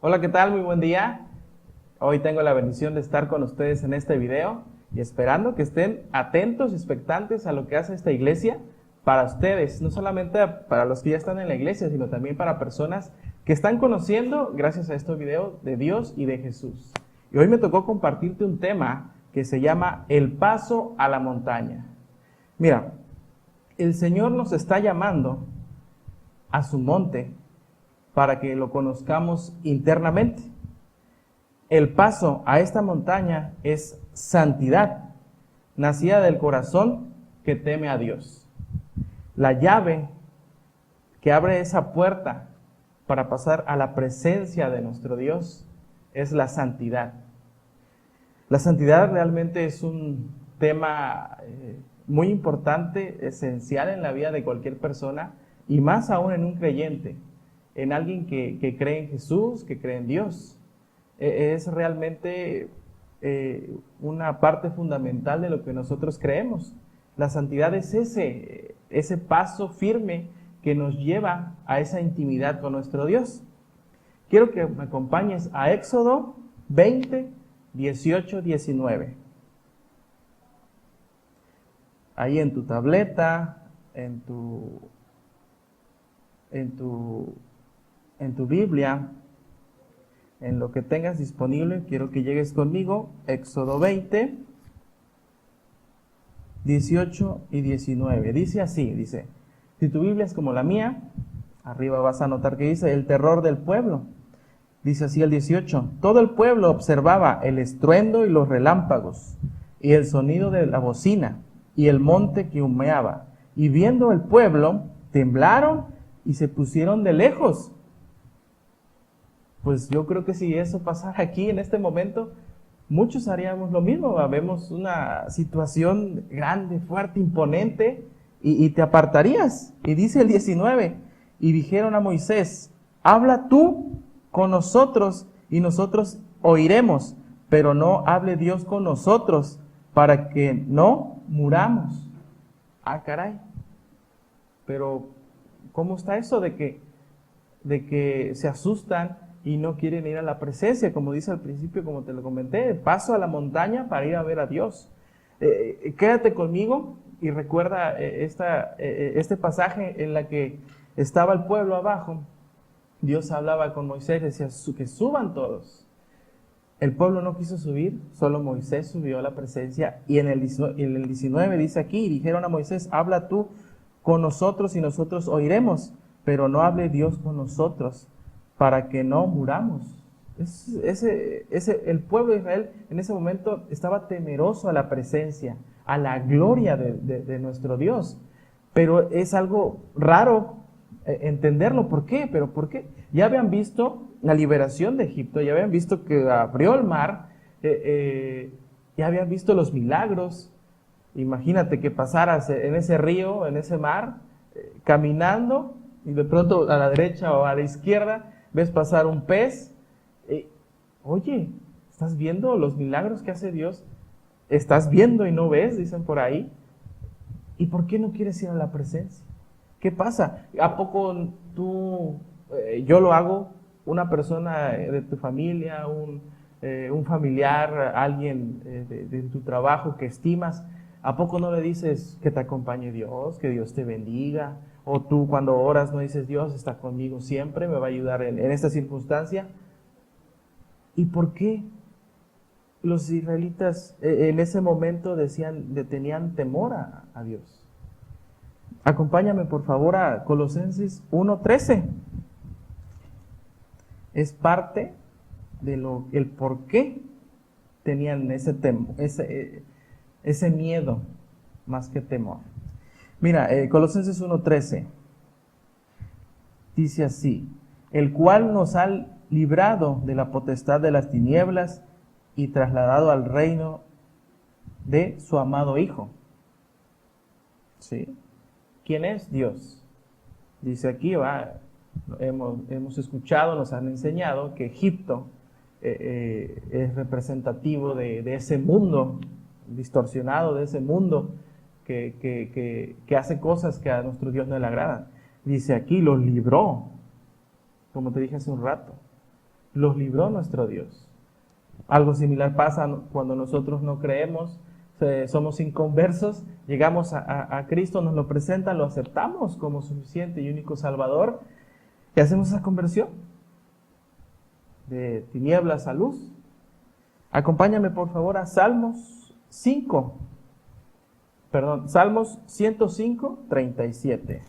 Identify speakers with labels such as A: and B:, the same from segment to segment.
A: Hola, ¿qué tal? Muy buen día. Hoy tengo la bendición de estar con ustedes en este video y esperando que estén atentos y expectantes a lo que hace esta iglesia para ustedes, no solamente para los que ya están en la iglesia, sino también para personas que están conociendo, gracias a estos videos, de Dios y de Jesús. Y hoy me tocó compartirte un tema que se llama El paso a la montaña. Mira, el Señor nos está llamando a su monte para que lo conozcamos internamente. El paso a esta montaña es santidad, nacida del corazón que teme a Dios. La llave que abre esa puerta para pasar a la presencia de nuestro Dios es la santidad. La santidad realmente es un tema muy importante, esencial en la vida de cualquier persona y más aún en un creyente, en alguien que cree en Jesús, que cree en Dios. Es realmente una parte fundamental de lo que nosotros creemos. La santidad es ese paso firme que nos lleva a esa intimidad con nuestro Dios. Quiero que me acompañes a Éxodo 20, 18, 19. Ahí en tu tableta, en tu Biblia, en lo que tengas disponible, quiero que llegues conmigo. Éxodo 20, 18 y 19. Dice así, dice, si tu Biblia es como la mía, arriba vas a notar que dice el terror del pueblo. Dice así el 18, todo el pueblo observaba el estruendo y los relámpagos, y el sonido de la bocina, y el monte que humeaba. Y viendo el pueblo, temblaron y se pusieron de lejos. Pues yo creo que si eso pasara aquí en este momento, muchos haríamos lo mismo. Vemos una situación grande, fuerte, imponente, y te apartarías. Y dice el 19, y dijeron a Moisés, habla tú con nosotros y nosotros oiremos, pero no hable Dios con nosotros para que no muramos. Ah, caray. Pero, ¿cómo está eso de que se asustan y no quieren ir a la presencia? Como dice al principio, como te lo comenté, paso a la montaña para ir a ver a Dios. Quédate conmigo y recuerda este pasaje en la que estaba el pueblo abajo. Dios hablaba con Moisés, decía que suban todos. El pueblo no quiso subir, solo Moisés subió a la presencia. Y en el 19 dice aquí, y dijeron a Moisés, habla tú con nosotros y nosotros oiremos, pero no hable Dios con nosotros, para que no muramos. El pueblo de Israel en ese momento estaba temeroso a la presencia, a la gloria de nuestro Dios. Pero es algo raro entenderlo. ¿Por qué? ¿Pero por qué? Ya habían visto la liberación de Egipto, ya habían visto que abrió el mar, ya habían visto los milagros. Imagínate que pasaras en ese río, en ese mar, caminando, y de pronto a la derecha o a la izquierda ves pasar un pez. Oye, ¿estás viendo los milagros que hace Dios? ¿Estás viendo y no ves? Dicen por ahí. ¿Y por qué no quieres ir a la presencia? ¿Qué pasa? ¿A poco yo lo hago, una persona de tu familia, un familiar, alguien de tu trabajo que estimas, ¿a poco no le dices que te acompañe Dios, que Dios te bendiga? O tú cuando oras no dices, Dios está conmigo siempre, me va a ayudar en esta circunstancia. ¿Y por qué los israelitas en ese momento tenían temor a Dios? Acompáñame por favor a Colosenses 1:13. Es parte de el por qué tenían ese miedo más que temor. Mira, Colosenses 1:13 dice así, el cual nos ha librado de la potestad de las tinieblas y trasladado al reino de su amado Hijo. ¿Sí? ¿Quién es Dios? Dice aquí, hemos escuchado, nos han enseñado que Egipto es representativo de ese mundo distorsionado, de ese mundo que hace cosas que a nuestro Dios no le agradan. Dice aquí, los libró, como te dije hace un rato. los libró nuestro Dios. Algo similar pasa cuando nosotros no creemos, somos inconversos, llegamos a Cristo, nos lo presentan, lo aceptamos como suficiente y único Salvador, y hacemos esa conversión de tinieblas a luz. Acompáñame por favor a Salmos 105, 37.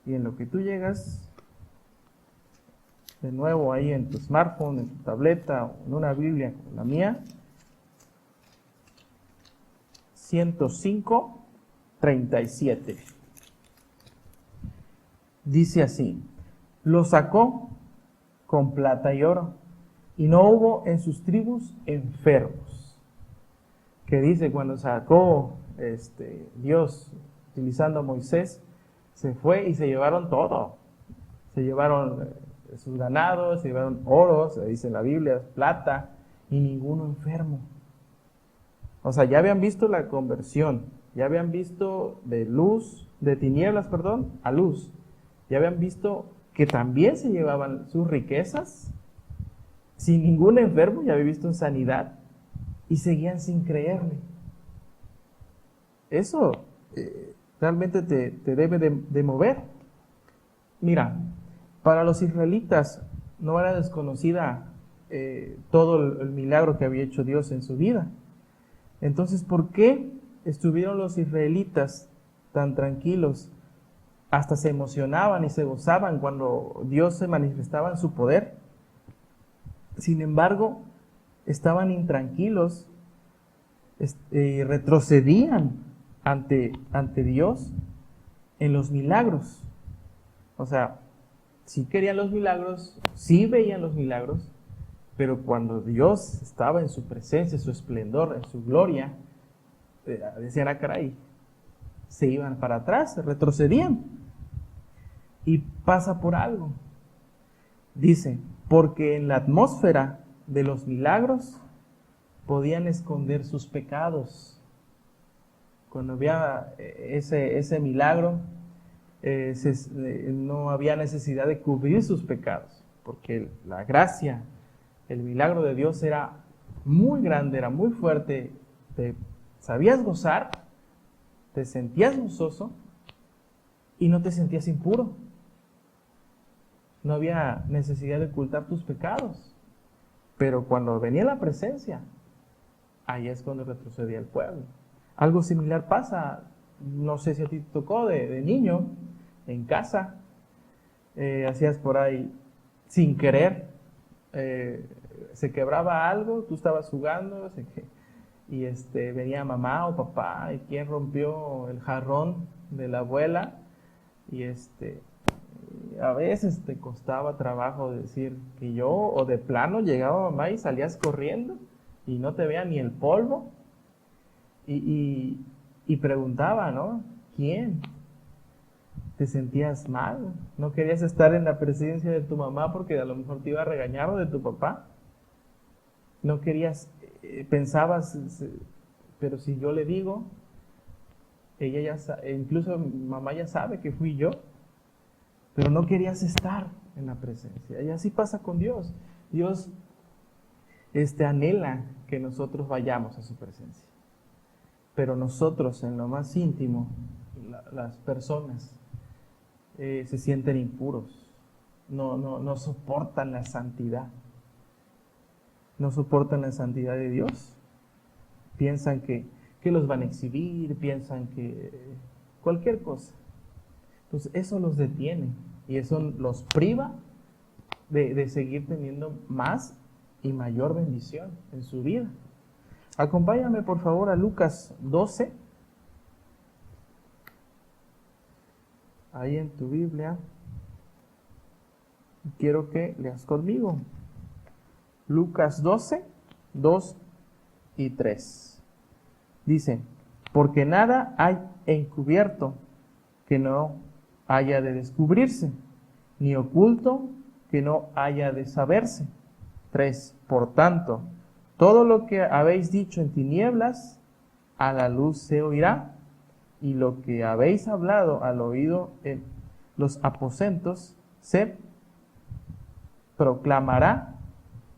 A: Y en lo que tú llegas, de nuevo ahí en tu smartphone, en tu tableta o en una Biblia como la mía, 105, 37. Dice así: lo sacó con plata y oro, y no hubo en sus tribus enfermos. Que dice, cuando sacó Dios utilizando a Moisés, se fue y se llevaron todo. Se llevaron sus ganados, se llevaron oro, se dice en la Biblia, plata, y ninguno enfermo. O sea, ya habían visto la conversión, ya habían visto de tinieblas, a luz. Ya habían visto que también se llevaban sus riquezas, sin ningún enfermo, ya habían visto en sanidad, y seguían sin creerle. Eso realmente te debe de mover. Mira, para los israelitas no era desconocida todo el milagro que había hecho Dios en su vida. Entonces, ¿por qué estuvieron los israelitas tan tranquilos? Hasta se emocionaban y se gozaban cuando Dios se manifestaba en su poder. Sin embargo, estaban intranquilos, retrocedían ante Dios en los milagros. O sea, sí querían los milagros, sí veían los milagros, pero cuando Dios estaba en su presencia, en su esplendor, en su gloria, decían, ah, caray, se iban para atrás, retrocedían. Y pasa por algo. Dice, porque en la atmósfera de los milagros podían esconder sus pecados. Cuando había ese milagro, no había necesidad de cubrir sus pecados, porque la gracia, el milagro de Dios era muy grande, era muy fuerte. Te sabías gozar, te sentías gozoso y no te sentías impuro. No había necesidad de ocultar tus pecados. Pero cuando venía la presencia, ahí es cuando retrocedía el pueblo. Algo similar pasa, no sé si a ti te tocó de niño, en casa, hacías por ahí sin querer, se quebraba algo, tú estabas jugando, y venía mamá o papá, y quien rompió el jarrón de la abuela, y a veces te costaba trabajo decir que yo, o de plano llegaba mamá y salías corriendo y no te veía ni el polvo, y preguntaba, ¿no? ¿Quién? Te sentías mal, no querías estar en la presencia de tu mamá porque a lo mejor te iba a regañar, o de tu papá. No querías, pensabas, pero si yo le digo, ella ya sabe, incluso mamá ya sabe que fui yo, pero no querías estar en la presencia. Y así pasa con Dios. Dios anhela que nosotros vayamos a su presencia, pero nosotros en lo más íntimo, las personas se sienten impuros, no soportan la santidad, no soportan la santidad de Dios, piensan que los van a exhibir, piensan que cualquier cosa. Entonces eso los detiene y eso los priva de seguir teniendo más y mayor bendición en su vida. Acompáñame por favor a Lucas 12, ahí en tu Biblia. Quiero que leas conmigo. Lucas 12, 2 y 3. Dice, porque nada hay encubierto que no haya de descubrirse, ni oculto que no haya de saberse. 3. Por tanto, todo lo que habéis dicho en tinieblas, a la luz se oirá, y lo que habéis hablado al oído en los aposentos, se proclamará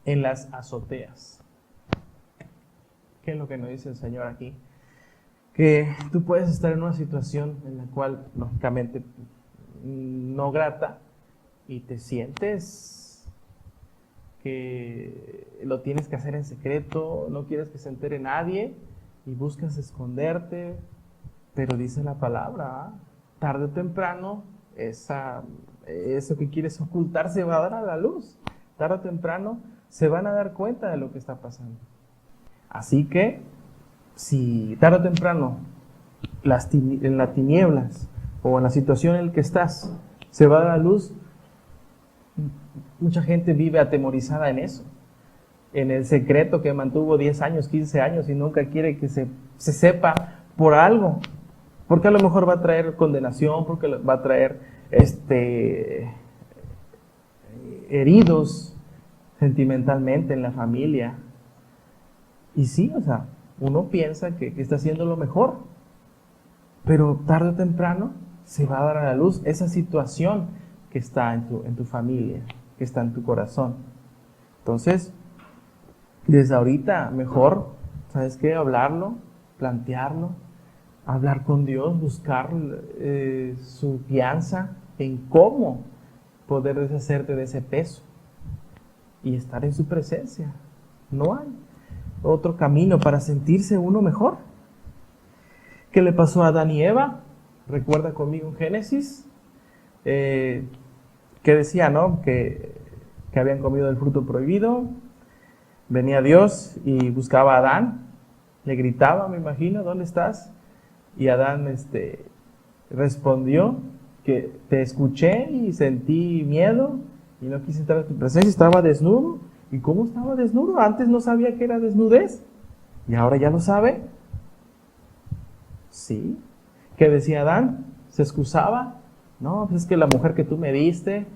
A: en las azoteas. ¿Qué es lo que nos dice el Señor aquí? Que tú puedes estar en una situación en la cual, lógicamente, no grata, y te sientes que lo tienes que hacer en secreto, no quieres que se entere nadie, y buscas esconderte, pero dice la palabra, tarde o temprano, eso que quieres ocultar se va a dar a la luz. Tarde o temprano se van a dar cuenta de lo que está pasando. Así que, si tarde o temprano en las tinieblas o en la situación en la que estás se va a dar a la luz, mucha gente vive atemorizada en eso, en el secreto que mantuvo 10 años, 15 años y nunca quiere que se sepa por algo, porque a lo mejor va a traer condenación, porque va a traer heridos sentimentalmente en la familia. Y sí, o sea, uno piensa que está haciendo lo mejor, pero tarde o temprano se va a dar a la luz esa situación que está en tu familia, que está en tu corazón. Entonces, desde ahorita, mejor, ¿sabes qué? Hablarlo, plantearlo, hablar con Dios, buscar su guianza en cómo poder deshacerte de ese peso y estar en su presencia. No hay otro camino para sentirse uno mejor. ¿Qué le pasó a Adán y Eva? Recuerda conmigo en Génesis, que decía, ¿no? Que habían comido del fruto prohibido. Venía Dios y buscaba a Adán, le gritaba, me imagino, ¿dónde estás? Y Adán respondió que te escuché y sentí miedo y no quise entrar a tu presencia, estaba desnudo. ¿Y cómo estaba desnudo? Antes no sabía que era desnudez y ahora ya lo sabe. Sí. ¿Qué decía Adán? ¿Se excusaba? No, pues es que la mujer que tú me diste.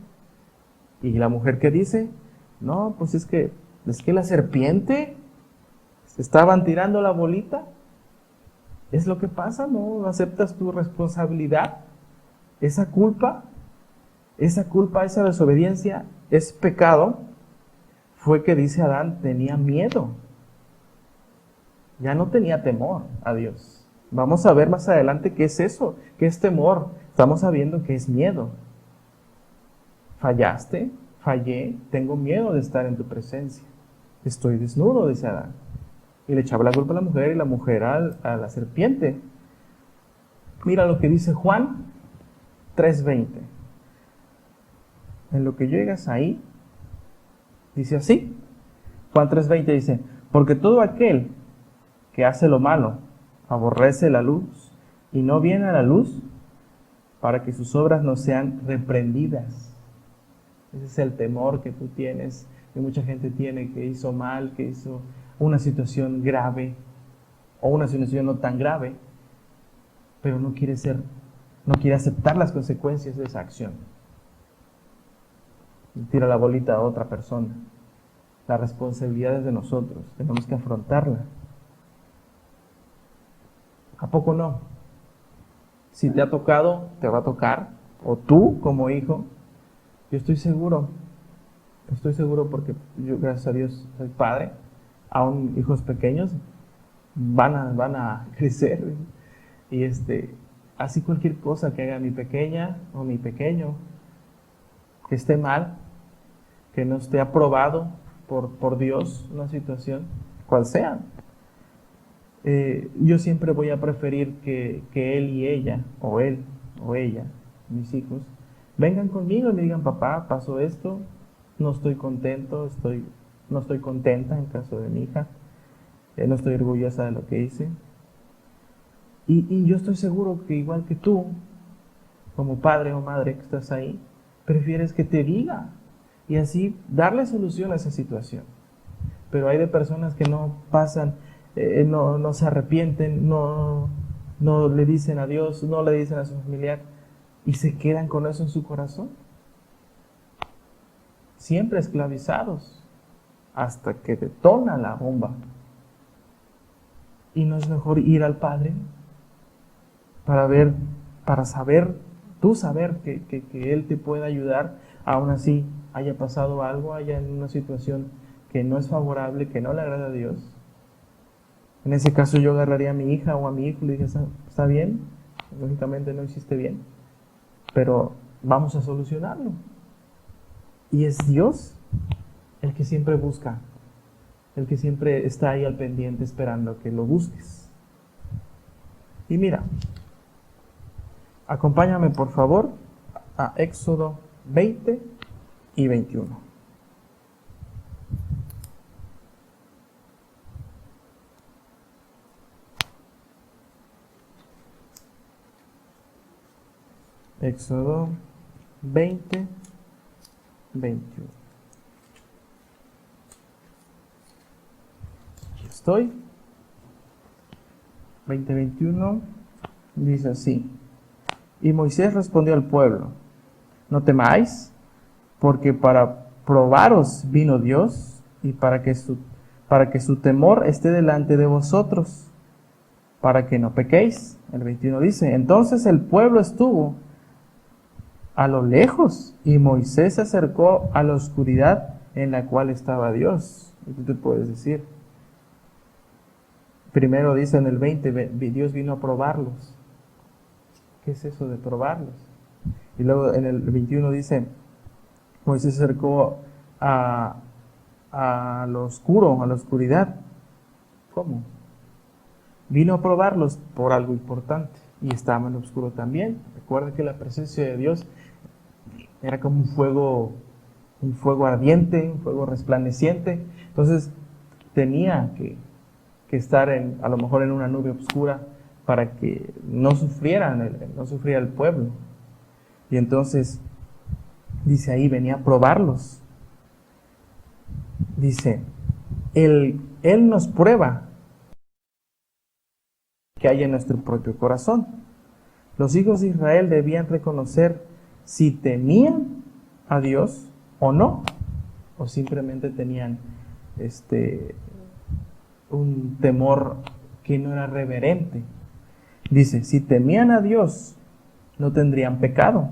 A: ¿Y la mujer qué dice? No, pues es que la serpiente se estaban tirando la bolita. Es lo que pasa, ¿no? Aceptas tu responsabilidad. Esa culpa, esa desobediencia, es pecado. Fue que dice Adán, tenía miedo. Ya no tenía temor a Dios. Vamos a ver más adelante qué es eso, qué es temor. Estamos sabiendo que es miedo. Fallaste, fallé, tengo miedo de estar en tu presencia. Estoy desnudo, dice Adán. Y le echaba la culpa a la mujer y la mujer a la serpiente. Mira lo que dice Juan 3:20. En lo que llegas ahí, dice así. Juan 3:20 dice, porque todo aquel que hace lo malo aborrece la luz y no viene a la luz para que sus obras no sean reprendidas. Ese es el temor que tú tienes, que mucha gente tiene, que hizo mal, que hizo una situación grave o una situación no tan grave, pero no quiere aceptar las consecuencias de esa acción. Tira la bolita a otra persona. La responsabilidad es de nosotros, tenemos que afrontarla. ¿A poco no? Si te ha tocado, te va a tocar, o tú como hijo. Yo estoy seguro porque yo, gracias a Dios, soy padre. Aún hijos pequeños van a crecer. Y así cualquier cosa que haga mi pequeña o mi pequeño, que esté mal, que no esté aprobado por Dios, una situación, cual sea, yo siempre voy a preferir que él y ella, o él o ella, mis hijos, vengan conmigo y me digan, papá, pasó esto, no estoy contento, no estoy contenta en caso de mi hija, no estoy orgullosa de lo que hice. Y yo estoy seguro que igual que tú, como padre o madre que estás ahí, prefieres que te diga y así darle solución a esa situación. Pero hay de personas que no pasan, no se arrepienten, no le dicen a Dios, no le dicen a su familiar y se quedan con eso en su corazón. Siempre esclavizados hasta que detona la bomba. ¿Y no es mejor ir al Padre para saber que Él te puede ayudar aún así haya pasado algo, haya en una situación que no es favorable, que no le agrada a Dios, en ese caso yo agarraría a mi hija o a mi hijo y le dije, está bien, lógicamente no hiciste bien, pero vamos a solucionarlo. Y es Dios el que siempre busca, el que siempre está ahí al pendiente esperando que lo busques. Y mira, acompáñame por favor a Éxodo 20 y 21. Éxodo 20, 21. Aquí estoy. 20, 21 dice así. Y Moisés respondió al pueblo: no temáis, porque para probaros vino Dios, y para que su temor esté delante de vosotros, para que no pequéis. El 21 dice: entonces el pueblo estuvo a lo lejos, y Moisés se acercó a la oscuridad en la cual estaba Dios. Y tú te puedes decir, primero dice en el 20, Dios vino a probarlos. ¿Qué es eso de probarlos? Y luego en el 21 dice, Moisés se acercó a lo oscuro, a la oscuridad. ¿Cómo? Vino a probarlos por algo importante. Y estaba en lo oscuro también. Recuerda que la presencia de Dios era como un fuego ardiente, un fuego resplandeciente. Entonces tenía que estar a lo mejor en una nube oscura para que no sufriera el pueblo. Y entonces dice ahí, venía a probarlos. Dice, Él nos prueba que hay en nuestro propio corazón. Los hijos de Israel debían reconocer si temían a Dios o no, o simplemente tenían un temor que no era reverente. Dice, si temían a Dios, no tendrían pecado.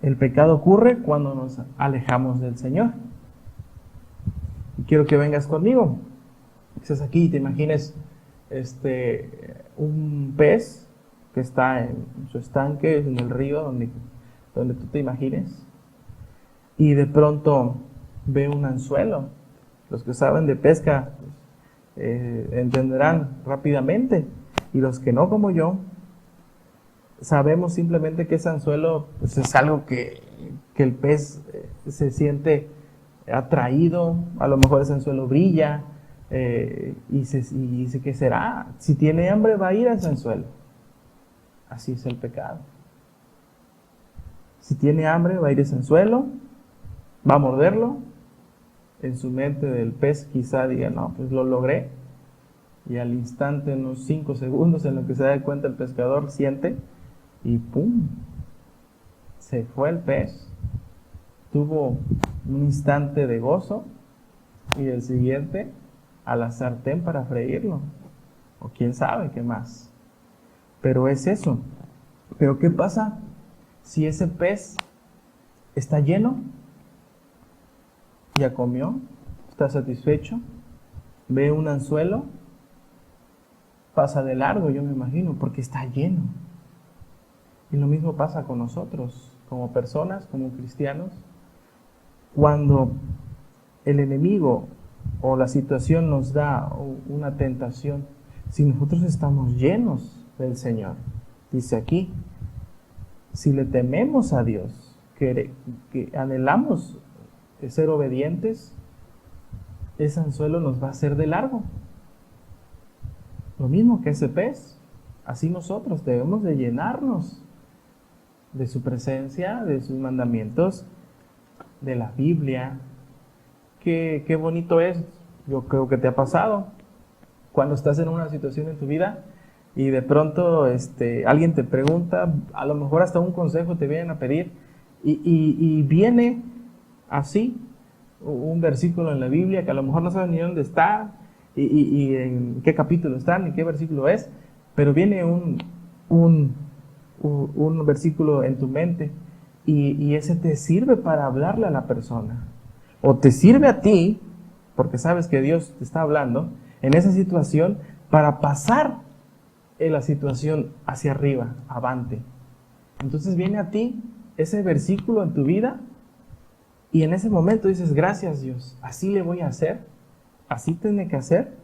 A: El pecado ocurre cuando nos alejamos del Señor. Y quiero que vengas conmigo. Estás aquí y te imagines un pez que está en su estanque, en el río, donde tú te imagines, y de pronto ve un anzuelo. Los que saben de pesca entenderán rápidamente, y los que no, como yo, sabemos simplemente que ese anzuelo pues, es algo que el pez se siente atraído. A lo mejor ese anzuelo brilla, y dice, ¿qué será? Si tiene hambre va a ir a ese anzuelo. Así es el pecado. Si tiene hambre va a ir a ese anzuelo, va a morderlo. En su mente del pez quizá diga, no, pues lo logré. Y al instante, unos 5 segundos en lo que se da cuenta el pescador, siente y ¡pum! Se fue el pez. Tuvo un instante de gozo y el siguiente a la sartén para freírlo. O quién sabe qué más. Pero es eso. Pero ¿qué pasa si ese pez está lleno? Ya comió, está satisfecho, ve un anzuelo, pasa de largo, yo me imagino, porque está lleno. Y lo mismo pasa con nosotros, como personas, como cristianos. Cuando el enemigo o la situación nos da una tentación, si nosotros estamos llenos del Señor, dice aquí, si le tememos a Dios, que anhelamos ser obedientes, ese anzuelo nos va a hacer de largo. Lo mismo que ese pez, así nosotros debemos de llenarnos de su presencia, de sus mandamientos, de la Biblia. Qué bonito es, yo creo que te ha pasado, cuando estás en una situación en tu vida y de pronto alguien te pregunta, a lo mejor hasta un consejo te vienen a pedir, y viene así un versículo en la Biblia que a lo mejor no sabes ni dónde está, y en qué capítulo está, ni qué versículo es, pero viene un versículo en tu mente y ese te sirve para hablarle a la persona. O te sirve a ti, porque sabes que Dios te está hablando, en esa situación, para pasar en la situación hacia arriba, avante. Entonces viene a ti ese versículo en tu vida y en ese momento dices, gracias Dios, así le voy a hacer, así tiene que hacer.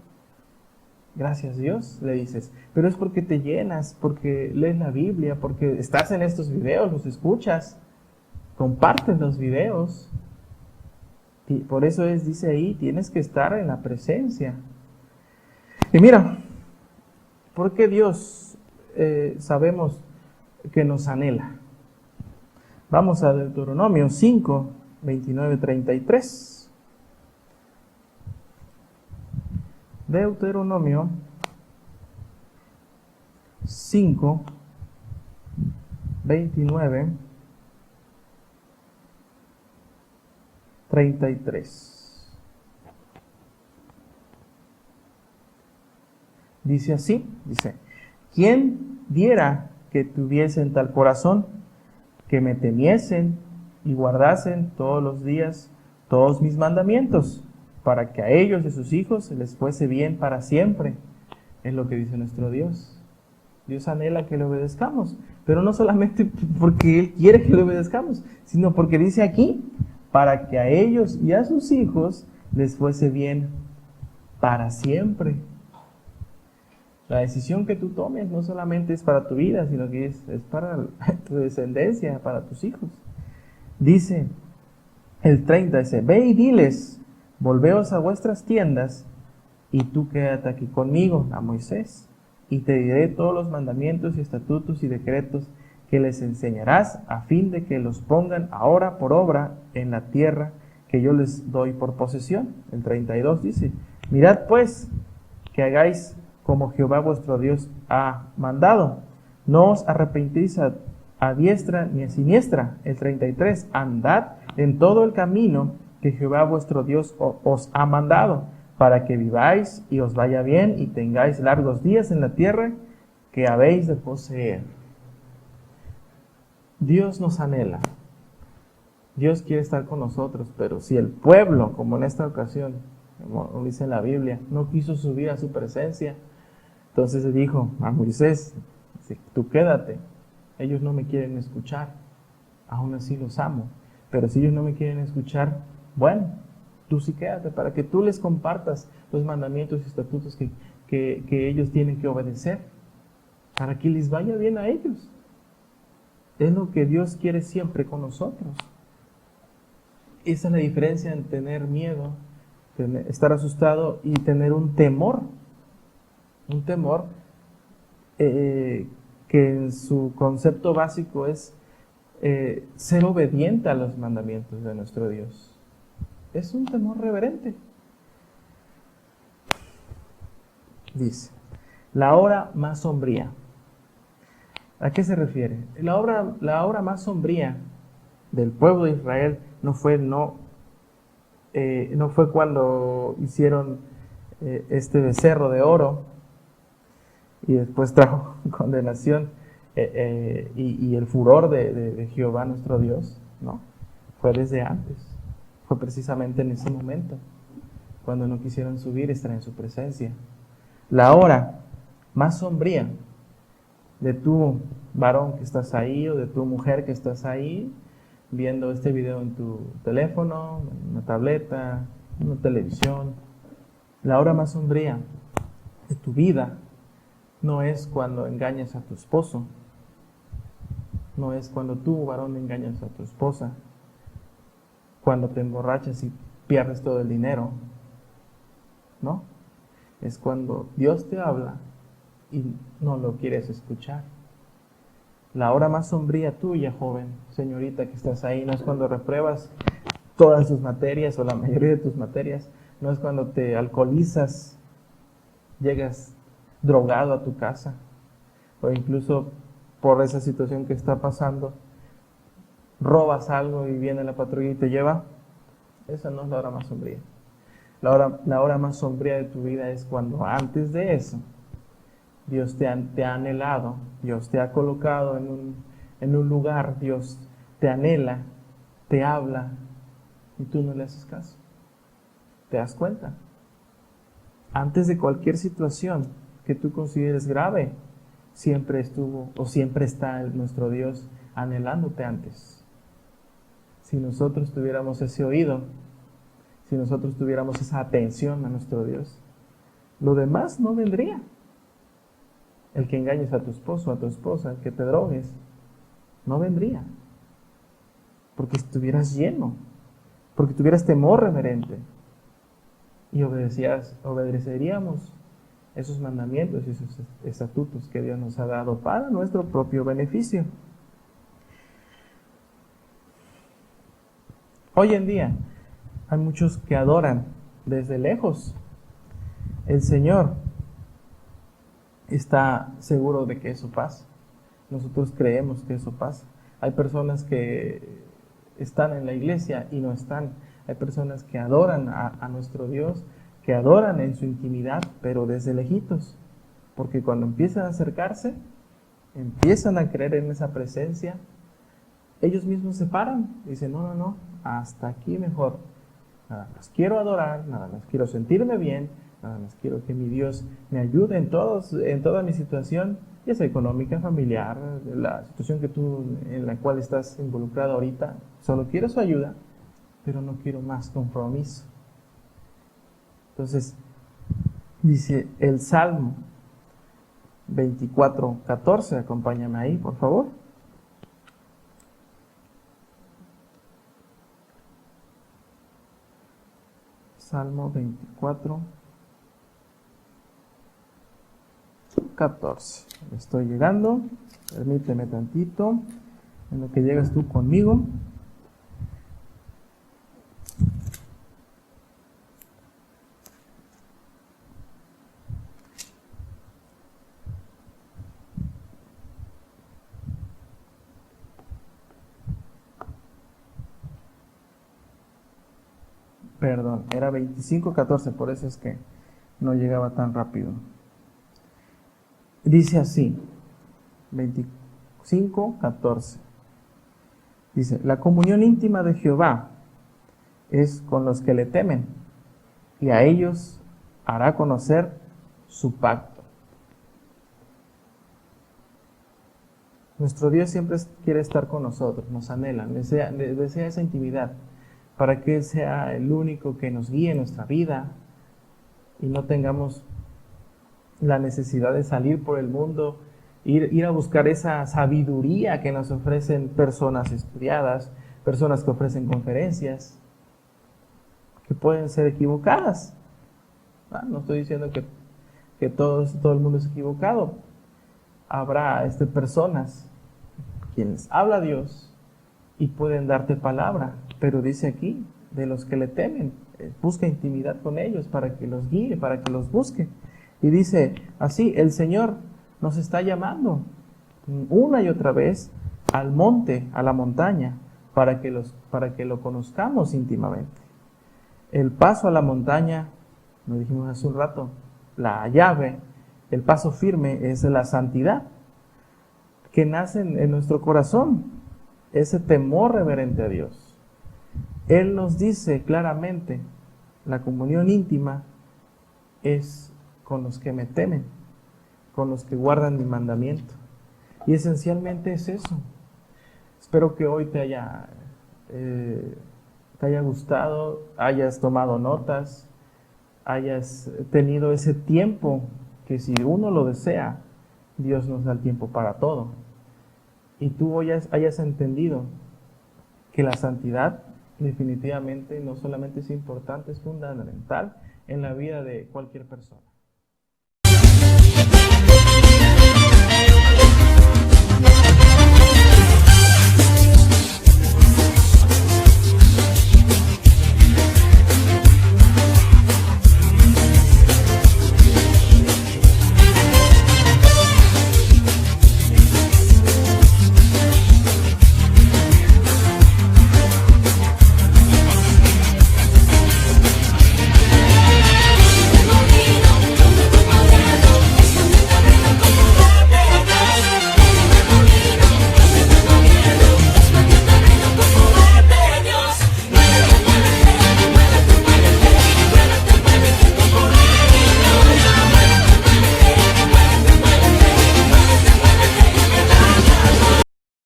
A: Gracias Dios, le dices. Pero es porque te llenas, porque lees la Biblia, porque estás en estos videos, los escuchas, compartes los videos. Y por eso dice ahí, tienes que estar en la presencia. Y mira, ¿por qué Dios sabemos que nos anhela? Vamos a Deuteronomio 5, 29, 33. Deuteronomio 5, 29, 33. Dice así, dice, ¿quién diera que tuviesen tal corazón, que me temiesen y guardasen todos los días todos mis mandamientos, para que a ellos y a sus hijos les fuese bien para siempre? Es lo que dice nuestro Dios. Dios anhela que le obedezcamos, pero no solamente porque Él quiere que le obedezcamos, sino porque dice aquí, para que a ellos y a sus hijos les fuese bien para siempre. La decisión que tú tomes no solamente es para tu vida, sino que es para tu descendencia, para tus hijos. Dice el 30, dice, ve y diles, volveos a vuestras tiendas, y tú quédate aquí conmigo, a Moisés, y te diré todos los mandamientos y estatutos y decretos que les enseñarás, a fin de que los pongan ahora por obra en la tierra que yo les doy por posesión. El 32 dice, mirad pues que hagáis como Jehová vuestro Dios ha mandado. No os arrepentís a diestra ni a siniestra. El 33, andad en todo el camino que Jehová vuestro Dios os ha mandado, para que viváis y os vaya bien y tengáis largos días en la tierra que habéis de poseer. Dios nos anhela. Dios quiere estar con nosotros, pero si el pueblo, como en esta ocasión, como dice en la Biblia, no quiso subir a su presencia, entonces le dijo a Moisés, tú quédate, ellos no me quieren escuchar, aún así los amo, pero si ellos no me quieren escuchar, bueno, tú sí quédate para que tú les compartas los mandamientos y estatutos que ellos tienen que obedecer, para que les vaya bien a ellos. Es lo que Dios quiere siempre con nosotros. Esa es la diferencia en tener miedo, estar asustado y tener un temor. Un temor que en su concepto básico es ser obediente a los mandamientos de nuestro Dios. Es un temor reverente. Dice, la hora más sombría. ¿A qué se refiere? La hora más sombría del pueblo de Israel no fue cuando hicieron este becerro de oro y después trajo condenación y el furor de Jehová nuestro Dios, no, fue desde antes, fue precisamente en ese momento, cuando no quisieron subir y estar en su presencia. La hora más sombría de tu varón que estás ahí o de tu mujer que estás ahí viendo este video en tu teléfono, en una tableta, en una televisión. La hora más sombría de tu vida no es cuando engañas a tu esposo, no es cuando tú, varón, engañas a tu esposa, cuando te emborrachas y pierdes todo el dinero, ¿no? Es cuando Dios te habla y no lo quieres escuchar. La hora más sombría tuya, joven, señorita que estás ahí, no es cuando repruebas todas tus materias o la mayoría de tus materias, no es cuando te alcoholizas, llegas drogado a tu casa, o incluso por esa situación que está pasando, robas algo y viene la patrulla y te lleva. Esa no es la hora más sombría. La hora más sombría de tu vida es cuando antes de eso Dios te ha anhelado, Dios te ha colocado en un lugar, Dios te anhela, te habla y tú no le haces caso. ¿Te das cuenta? Antes de cualquier situación que tú consideres grave, siempre estuvo o siempre está nuestro Dios anhelándote antes. Si nosotros tuviéramos ese oído, si nosotros tuviéramos esa atención a nuestro Dios, lo demás no vendría. El que engañes a tu esposo, a tu esposa, el que te drogues, no vendría. Porque estuvieras lleno, porque tuvieras temor reverente y obedeceríamos esos mandamientos y esos estatutos que Dios nos ha dado para nuestro propio beneficio. Hoy en día hay muchos que adoran desde lejos. El Señor está seguro de que eso pasa. Nosotros creemos que eso pasa. Hay personas que están en la iglesia y no están. Hay personas que adoran a nuestro Dios, que adoran en su intimidad, pero desde lejitos. Porque cuando empiezan a acercarse, empiezan a creer en esa presencia, ellos mismos se paran. Dicen, no, hasta aquí mejor. Nada más quiero adorar, nada más quiero sentirme bien, nada más quiero que mi Dios me ayude en toda mi situación, ya sea económica, familiar, la situación en la cual estás involucrado ahorita. Solo quiero su ayuda, pero no quiero más compromiso. Entonces, dice el Salmo 24:14, acompáñame ahí, por favor. Salmo 24:14. Estoy llegando, permíteme tantito, en lo que llegas tú conmigo. Perdón, era 25:14, por eso es que no llegaba tan rápido. Dice así, 25:14. Dice, la comunión íntima de Jehová es con los que le temen, y a ellos hará conocer su pacto. Nuestro Dios siempre quiere estar con nosotros, nos anhela, desea esa intimidad, para que Él sea el único que nos guíe en nuestra vida y no tengamos la necesidad de salir por el mundo, ir a buscar esa sabiduría que nos ofrecen personas estudiadas, personas que ofrecen conferencias, que pueden ser equivocadas. No estoy diciendo que todo el mundo es equivocado. Habrá personas quienes habla Dios y pueden darte palabra, pero dice aquí, de los que le temen, busca intimidad con ellos para que los guíe, para que los busque. Y dice así, el Señor nos está llamando una y otra vez al monte, a la montaña, para que lo conozcamos íntimamente. El paso a la montaña, lo dijimos hace un rato, la llave, el paso firme es la santidad, que nace en nuestro corazón, ese temor reverente a Dios. Él nos dice claramente, la comunión íntima es con los que me temen, con los que guardan mi mandamiento. Y esencialmente es eso. Espero que hoy te haya gustado, hayas tomado notas, hayas tenido ese tiempo que, si uno lo desea, Dios nos da el tiempo para todo. Y tú hayas entendido que la santidad definitivamente no solamente es importante, es fundamental en la vida de cualquier persona.